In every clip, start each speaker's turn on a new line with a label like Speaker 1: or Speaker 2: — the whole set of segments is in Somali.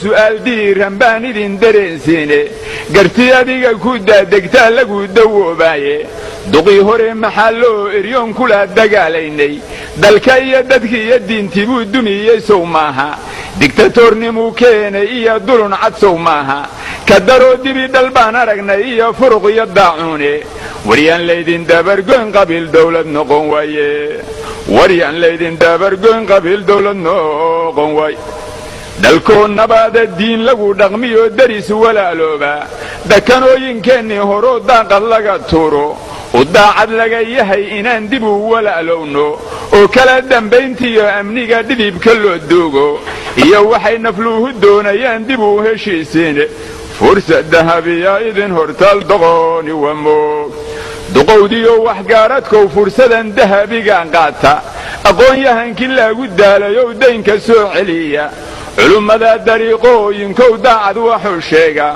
Speaker 1: su'aal diiran baan idin dareensiine garti adiga ku daadegtaa lagu dawoobaaye duqii hore maxaa loo eryoon kula dagaalaynay dalka iyo dadkii iyo diintii buu dumiyey sow maaha digtatoornimuu keenay iyo dulun cad sow maaha ka daroo dibi dhal baan aragnay iyo furuq iyo daacuune waryaan laydin dabargoyn qabiil dawlad noqon waaye waryaan laydin dabargoyn qabiil dawlad noqon waaye dalkoo nabaada diin lagu dhaqmiyo daris walaalooba dakanooyinkeennii horoo daaqad laga tuuro u daacad laga yahay inaan dib u walaalowno oo kala dambayntiiyo amniga dhidibka loo doogo iyo waxay nafluuhu doonayaan dib u heshiisiin fursad dahabiya idin hortaal doqooni waa moog duqowdiyo waxgaaradkow fursadan dahabigan qaata aqoon-yahankii laagu daalayow daynka soo celiya culummada dariiqooyinkow daacad waxuu sheega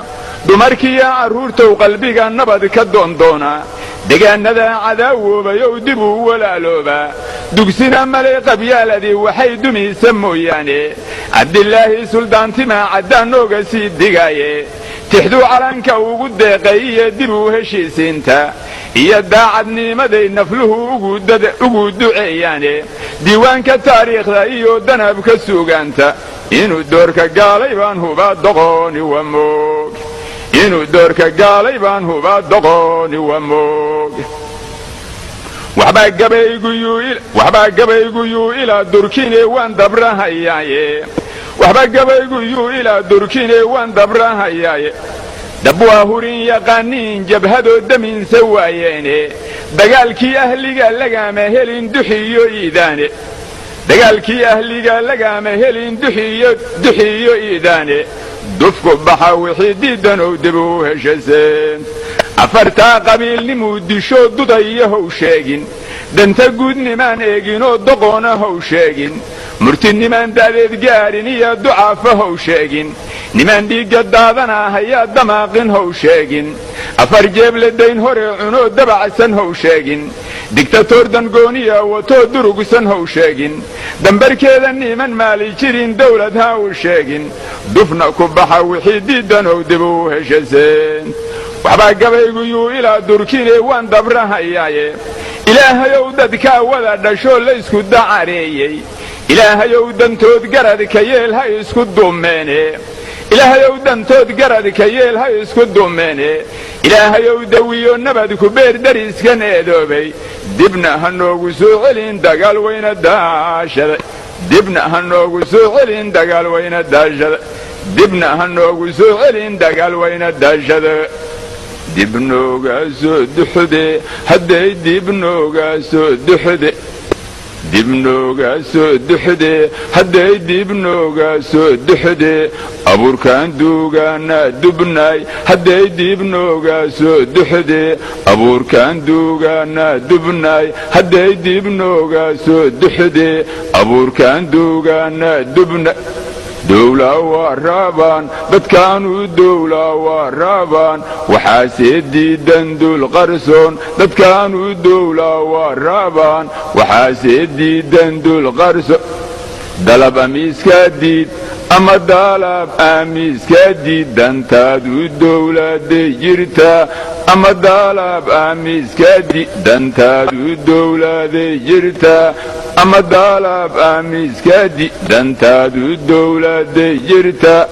Speaker 1: dumarkiiyo carruurtow qalbiga nabad ka doondoona degaannada cadaawoobayow dib uu walaaloobaa dugsina male qabyaaladii waxay dumaysa mooyaane cabdilaahi suldaantimaa caddaan nooga sii digaaye tixduu calanka ugu deeqay iyo dib u heshiisiinta iyo daacadnimaday nafluhu ugu duceeyaane diiwaanka taariikhda iyo danabka suugaanta inuu doorka gaalay baan hubaa doqooni waa moog inuu doorka gaalay baan hubaa doqooni waa moog waxbaa gabayguyuu ilaa durkine waan dabrahayaaye waxbaa gabayguyuu ilaa durkine waan dabrahayaaye dab waa hurin yaqaaniin jabhadoo daminsa waayeene dagaalkii ahliga lagaama helin duxiyo iidaane dagaalkii ahliga lagaama helin duxiyo iidaane dufku baxa wixii diidanow dib u heshaseen afartaa qabiilnimuu disho dudayo how sheegin danta guud nimaan eeginoo doqoona how sheegin murtinimaan da'deed gaarin iyo ducaafa how sheegin nimaan dhiigga daadana hayaa damaaqin how sheegin afar jeeble dayn hore cunoo dabacsan how sheegin digtatoor dangooniya watoo durugsan how sheegin dambarkeeda niman maali jirin dawlad ha u sheegin dufna ku baxa wixii diidanow dib u heshaseen waxbaa gabayguyuu ilaa durkine waan dabrahayaaye ilaahayow dadkaa wada dhashoo la isku dacareeyey ilaahayow dantood garadka yeel ha isku duumeene ilaahayow dantood garadka yeel ha isku duumeene ilaahayow dawiyo nabad ku beer dariskan eedoobay dibna ha noogu soo celin dagaal wayna daashada dibna ha noogu soo celin dagaal wayna daashada dibna ha noogu soo celin dagaal wayna daashada dibnoogaa soo duxde hadday dibnoogaa soo duxde dibnoogaa soo duxde hadday dibnoogaa soo duxde abuurkaan duugaanaa dubnaay hadday dibnoogaa soo duxde abuurkaan duugaanaa dubnaay hadday dibnoogaa soo duxde abuurkaan duugaanaa dubna dowlaa waa raabaan dadkaanu dowlaa waa raabaan waxaase diidan dul qarsoon dadkaanu dowlaa waa raabaan waxaase diidan dul qarsoon dalab amiiskaa diid ama daalab aamiiskaa diid dantaadu dowladay jirtaa ama daalab aamiiskaa diid dantaadu dowladay jirtaa ama daalab aamiiskaa diid dantaadu dowladay jirtaa